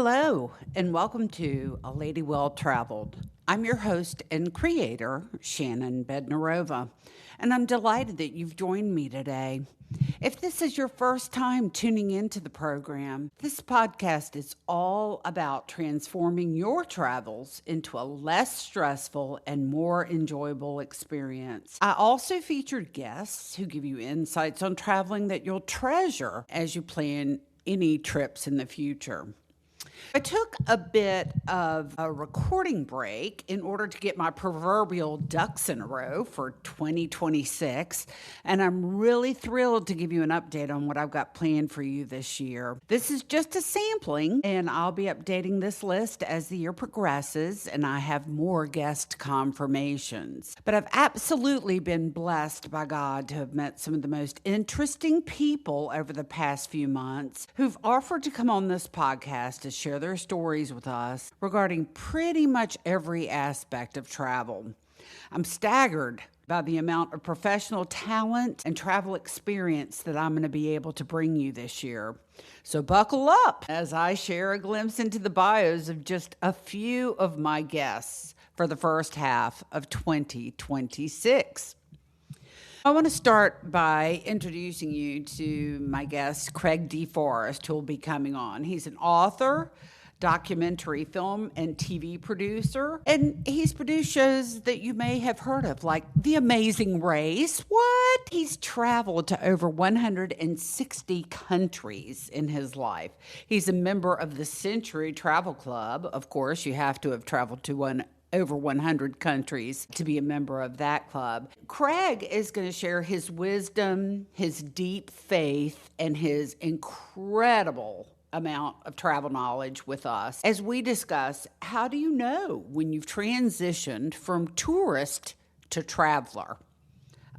Hello, and welcome to A Lady Well Traveled. I'm your host and creator, Shannon Bednarova, and I'm delighted that you've joined me today. If this is your first time tuning into the program, this podcast is all about transforming your travels into a less stressful and more enjoyable experience. I also featured guests who give you insights on traveling that you'll treasure as you plan any trips in the future. I took a bit of a recording break in order to get my proverbial ducks in a row for 2026, and I'm really thrilled to give you an update on what I've got planned for you this year. This is just a sampling, and I'll be updating this list as the year progresses, and I have more guest confirmations. But I've absolutely been blessed by God to have met some of the most interesting people over the past few months who've offered to come on this podcast to share their stories with us regarding pretty much every aspect of travel. I'm staggered by the amount of professional talent and travel experience that I'm going to be able to bring you this year. So buckle up as I share a glimpse into the bios of just a few of my guests for the first half of 2026. I want to start by introducing you to my guest, Craig D. Forrest, who will be coming on. He's an author, documentary film and TV producer, and he's produced shows that you may have heard of, like The Amazing Race. What? He's traveled to over 160 countries in his life. He's a member of the Century Travel Club. Of course, you have to have traveled to over 100 countries to be a member of that club. Craig is going to share his wisdom, his deep faith, and his incredible amount of travel knowledge with us as we discuss how do you know when you've transitioned from tourist to traveler.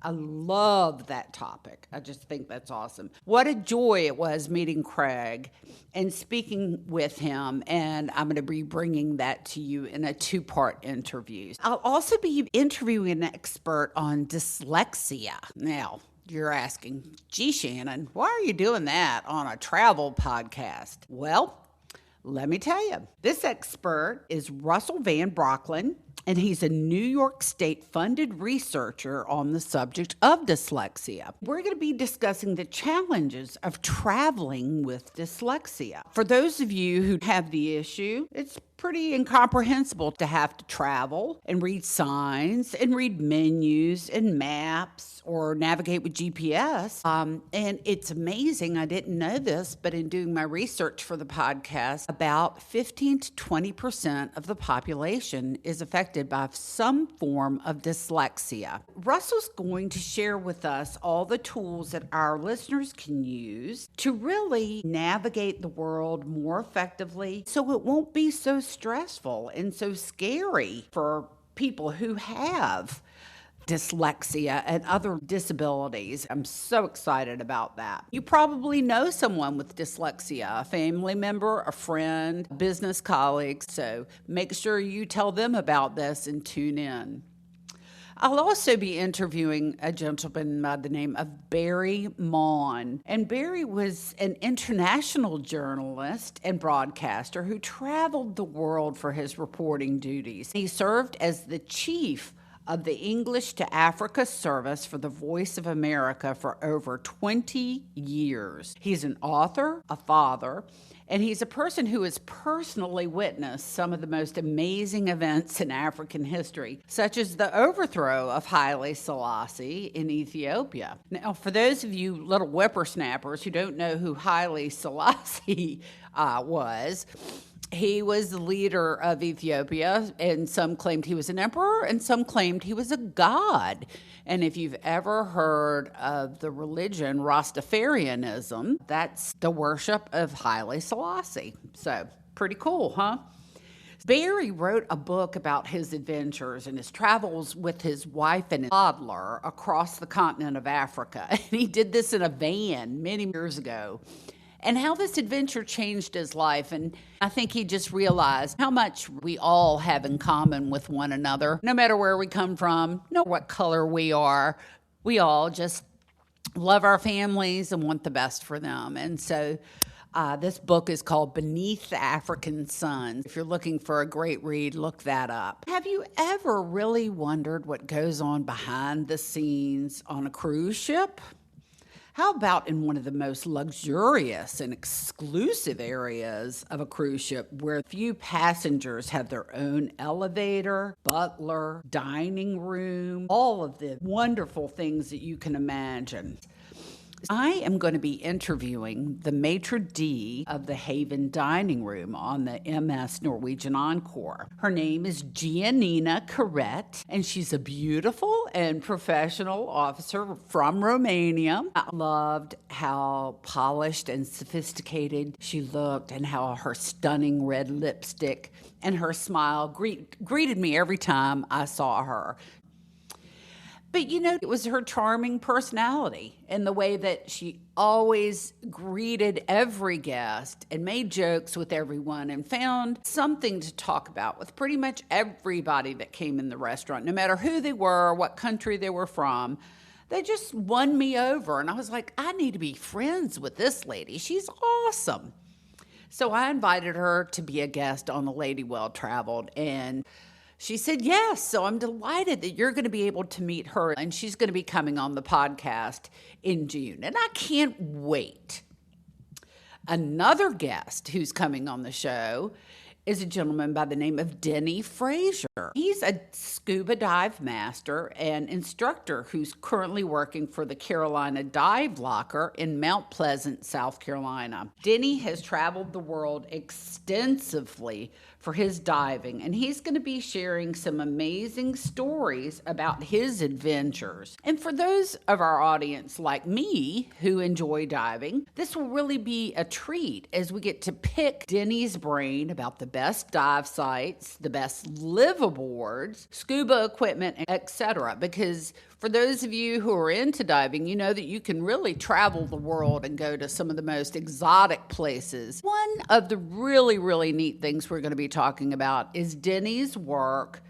I love that topic. I just think that's awesome. What a joy it was meeting Craig and speaking with him, and I'm going to be bringing that to you in a two-part interview. I'll also be interviewing an expert on dyslexia. Now, you're asking, gee, Shannon, why are you doing that on a travel podcast? Well, let me tell you. This expert is Russell Van Brocklin, and he's a New York State funded researcher on the subject of dyslexia. We're going to be discussing the challenges of traveling with dyslexia. For those of you who have the issue, it's pretty incomprehensible to have to travel and read signs and read menus and maps or navigate with GPS. And it's amazing. I didn't know this, but in doing my research for the podcast, about 15 to 20% of the population is affected by some form of dyslexia. Russell's going to share with us all the tools that our listeners can use to really navigate the world more effectively so it won't be so stressful and so scary for people who have dyslexia and other disabilities. I'm so excited about that. You probably know someone with dyslexia, a family member, a friend, a business colleague, so make sure you tell them about this and tune in. I'll also be interviewing a gentleman by the name of Barry Maughan. And Barry was an international journalist and broadcaster who traveled the world for his reporting duties. He served as the chief of the English to Africa service for the Voice of America for over 20 years. He's an author, a father, and he's a person who has personally witnessed some of the most amazing events in African history, such as the overthrow of Haile Selassie in Ethiopia. Now, for those of you little whippersnappers who don't know who Haile Selassie was, he was the leader of Ethiopia, and some claimed he was an emperor, and some claimed he was a god. And if you've ever heard of the religion Rastafarianism, that's the worship of Haile Selassie. So, pretty cool, huh? Barry wrote a book about his adventures and his travels with his wife and his toddler across the continent of Africa. And he did this in a van many years ago. And how this adventure changed his life. And I think he just realized how much we all have in common with one another. No matter where we come from, no what color we are, we all just love our families and want the best for them. And so This book is called Beneath the African Sun. If you're looking for a great read, look that up. Have you ever really wondered what goes on behind the scenes on a cruise ship? How about in one of the most luxurious and exclusive areas of a cruise ship where few passengers have their own elevator, butler, dining room, all of the wonderful things that you can imagine? I am going to be interviewing the maitre d' of the Haven Dining Room on the MS Norwegian Encore. Her name is Giannina Carret, and she's a beautiful and professional officer from Romania. I loved how polished and sophisticated she looked and how her stunning red lipstick and her smile greeted me every time I saw her. But, it was her charming personality and the way that she always greeted every guest and made jokes with everyone and found something to talk about with pretty much everybody that came in the restaurant, no matter who they were, what country they were from. They just won me over. And I was like, I need to be friends with this lady. She's awesome. So I invited her to be a guest on The Lady Well Traveled, and she said yes, so I'm delighted that you're going to be able to meet her, and she's going to be coming on the podcast in June, and I can't wait. Another guest who's coming on the show is a gentleman by the name of Denny Frazier. He's a scuba dive master and instructor who's currently working for the Carolina Dive Locker in Mount Pleasant, South Carolina. Denny has traveled the world extensively for his diving, and he's going to be sharing some amazing stories about his adventures. And for those of our audience like me who enjoy diving, this will really be a treat as we get to pick Denny's brain about the best dive sites, the best liveaboards, scuba equipment, etc. Because for those of you who are into diving, you know that you can really travel the world and go to some of the most exotic places. One of the really, really neat things we're going to be talking about is Denny's work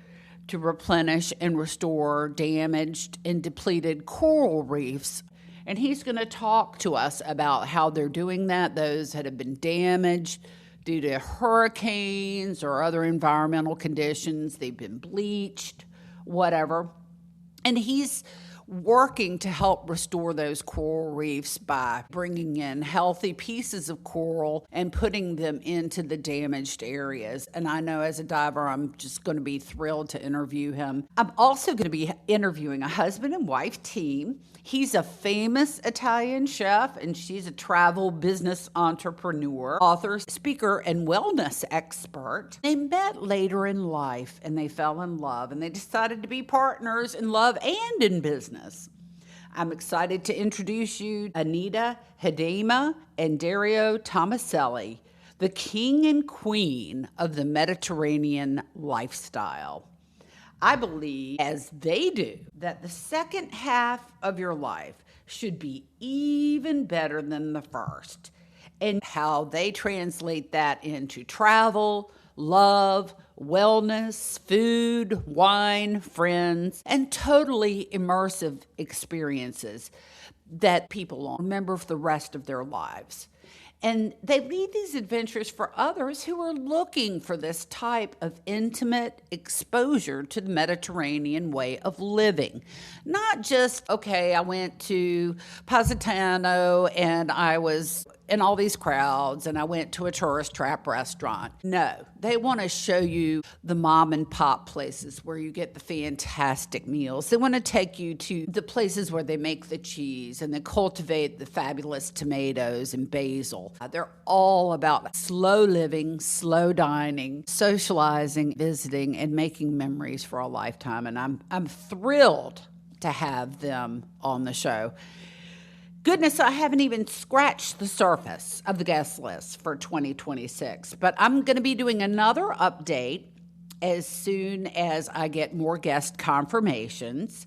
to replenish and restore damaged and depleted coral reefs. And he's going to talk to us about how they're doing that, those that have been damaged due to hurricanes or other environmental conditions. They've been bleached, whatever. And he's working to help restore those coral reefs by bringing in healthy pieces of coral and putting them into the damaged areas. And I know as a diver, I'm just going to be thrilled to interview him. I'm also going to be interviewing a husband and wife team. He's a famous Italian chef, and she's a travel business entrepreneur, author, speaker, and wellness expert. They met later in life, and they fell in love, and they decided to be partners in love and in business. I'm excited to introduce you Anita Hedema and Dario Tomaselli, the king and queen of the Mediterranean lifestyle. I believe, as they do, that the second half of your life should be even better than the first, and how they translate that into travel, love, wellness, food, wine, friends, and totally immersive experiences that people will remember for the rest of their lives. And they lead these adventures for others who are looking for this type of intimate exposure to the Mediterranean way of living. Not just, okay, I went to Positano and I was in all these crowds and I went to a tourist trap restaurant. No, they want to show you the mom and pop places where you get the fantastic meals. They want to take you to the places where they make the cheese and they cultivate the fabulous tomatoes and basil. They're all about slow living, slow dining, socializing, visiting, and making memories for a lifetime. And I'm thrilled to have them on the show. Goodness, I haven't even scratched the surface of the guest list for 2026, but I'm going to be doing another update as soon as I get more guest confirmations.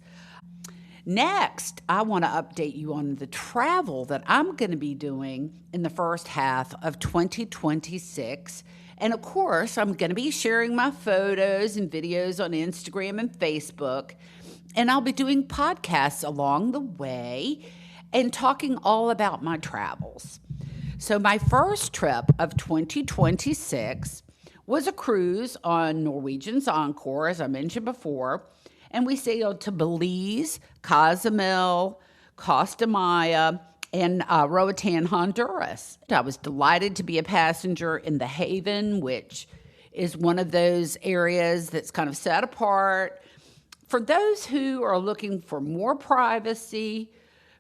Next, I want to update you on the travel that I'm going to be doing in the first half of 2026. And of course, I'm going to be sharing my photos and videos on Instagram and Facebook. And I'll be doing podcasts along the way and talking all about my travels. So my first trip of 2026 was a cruise on Norwegian's Encore, as I mentioned before, and we sailed to Belize, Cozumel, Costa Maya, and Roatan, Honduras. I was delighted to be a passenger in the Haven, which is one of those areas that's kind of set apart for those who are looking for more privacy,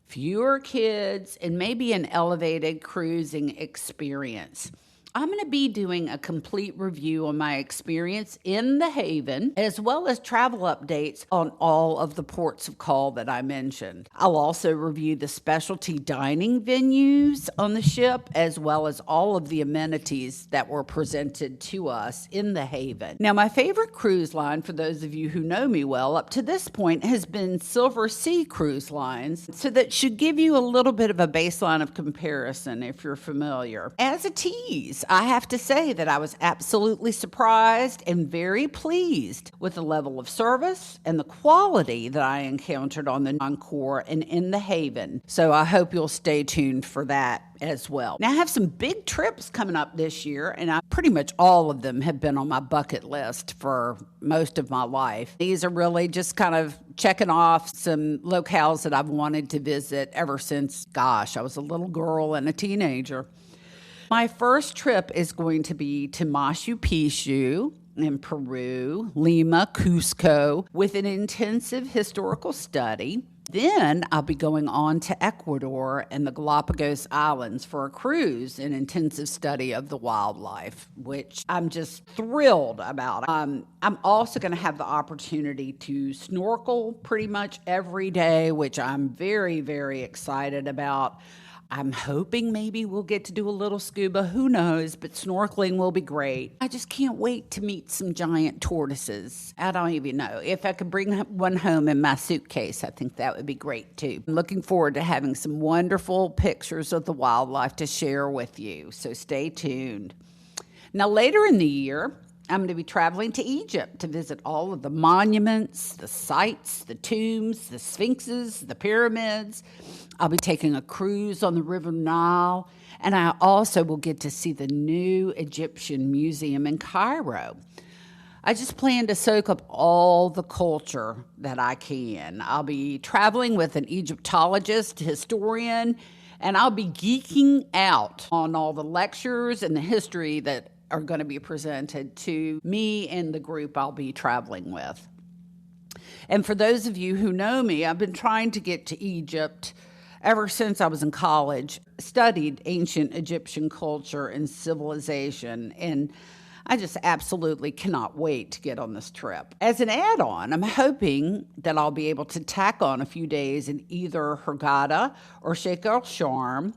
fewer kids, and maybe an elevated cruising experience. I'm going to be doing a complete review on my experience in the Haven, as well as travel updates on all of the ports of call that I mentioned. I'll also review the specialty dining venues on the ship, as well as all of the amenities that were presented to us in the Haven. Now, my favorite cruise line, for those of you who know me well, up to this point has been Silver Sea Cruise Lines, so that should give you a little bit of a baseline of comparison if you're familiar. As a tease, I have to say that I was absolutely surprised and very pleased with the level of service and the quality that I encountered on the Encore and in the Haven. So I hope you'll stay tuned for that as well. Now, I have some big trips coming up this year, and pretty much all of them have been on my bucket list for most of my life. These are really just kind of checking off some locales that I've wanted to visit ever since, I was a little girl and a teenager. My first trip is going to be to Machu Picchu in Peru, Lima, Cusco, with an intensive historical study. Then I'll be going on to Ecuador and the Galapagos Islands for a cruise and intensive study of the wildlife, which I'm just thrilled about. I'm also going to have the opportunity to snorkel pretty much every day, which I'm very, very excited about. I'm hoping maybe we'll get to do a little scuba, who knows, but snorkeling will be great. I just can't wait to meet some giant tortoises. I don't even know. If I could bring one home in my suitcase, I think that would be great too. I'm looking forward to having some wonderful pictures of the wildlife to share with you, so stay tuned. Now, later in the year, I'm going to be traveling to Egypt to visit all of the monuments, the sites, the tombs, the sphinxes, the pyramids. I'll be taking a cruise on the River Nile, and I also will get to see the new Egyptian museum in Cairo. I just plan to soak up all the culture that I can. I'll be traveling with an Egyptologist, historian, and I'll be geeking out on all the lectures and the history that are going to be presented to me and the group I'll be traveling with. And for those of you who know me, I've been trying to get to Egypt ever since I was in college, studied ancient Egyptian culture and civilization, and I just absolutely cannot wait to get on this trip. As an add-on, I'm hoping that I'll be able to tack on a few days in either Hurghada or Sheik El-Sharm,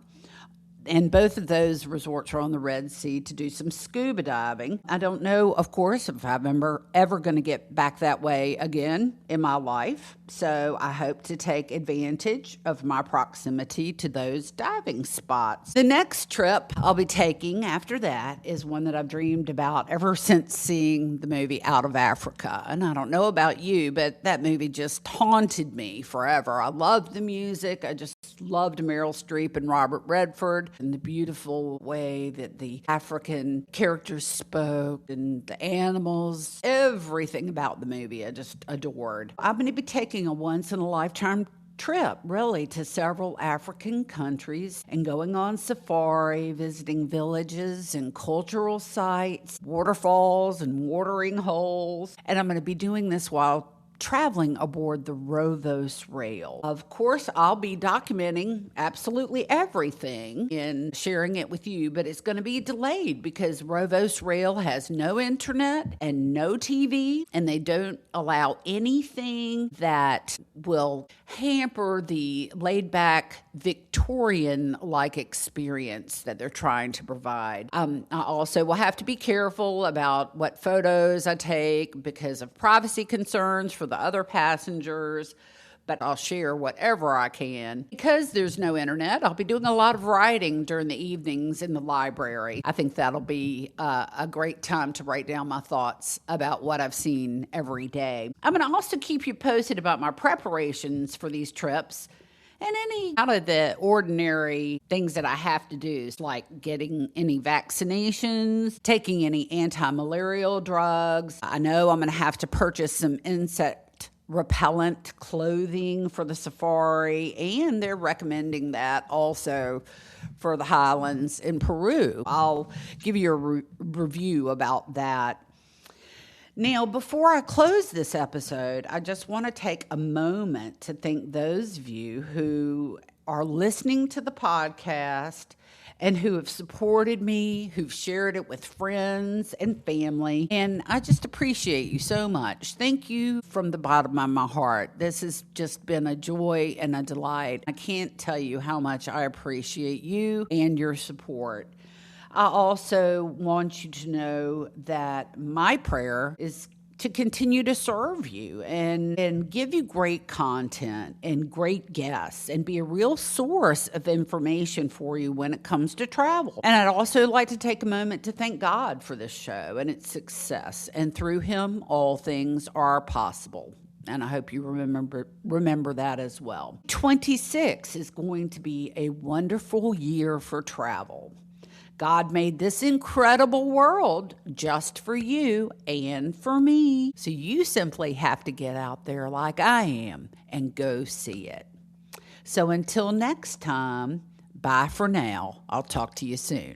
and both of those resorts are on the Red Sea, to do some scuba diving. I don't know, of course, if I'm ever going to get back that way again in my life. So I hope to take advantage of my proximity to those diving spots. The next trip I'll be taking after that is one that I've dreamed about ever since seeing the movie Out of Africa. And I don't know about you, but that movie just haunted me forever. I loved the music. I just loved Meryl Streep and Robert Redford, and the beautiful way that the African characters spoke and the animals, everything about the movie I just adored. I'm going to be taking a once-in-a-lifetime trip, really, to several African countries and going on safari, visiting villages and cultural sites, waterfalls and watering holes. And I'm going to be doing this while traveling aboard the Rovos Rail. Of course, I'll be documenting absolutely everything and sharing it with you, but it's going to be delayed because Rovos Rail has no internet and no TV, and they don't allow anything that will hamper the laid-back Victorian-like experience that they're trying to provide. I also will have to be careful about what photos I take because of privacy concerns for the other passengers, but I'll share whatever I can. Because there's no internet, I'll be doing a lot of writing during the evenings in the library. I think that'll be a great time to write down my thoughts about what I've seen every day. I'm going to also keep you posted about my preparations for these trips and any out of the ordinary things that I have to do, like getting any vaccinations, taking any anti-malarial drugs. I know I'm going to have to purchase some insect repellent clothing for the safari, and they're recommending that also for the highlands in Peru. I'll give you a review about that. Now, before I close this episode, I just want to take a moment to thank those of you who are listening to the podcast and who have supported me, who've shared it with friends and family. And I just appreciate you so much. Thank you from the bottom of my heart. This has just been a joy and a delight. I can't tell you how much I appreciate you and your support. I also want you to know that my prayer is to continue to serve you and give you great content and great guests and be a real source of information for you when it comes to travel. And I'd also like to take a moment to thank God for this show and its success. And through him, all things are possible. And I hope you remember that as well. 26 is going to be a wonderful year for travel. God made this incredible world just for you and for me. So you simply have to get out there like I am and go see it. So until next time, bye for now. I'll talk to you soon.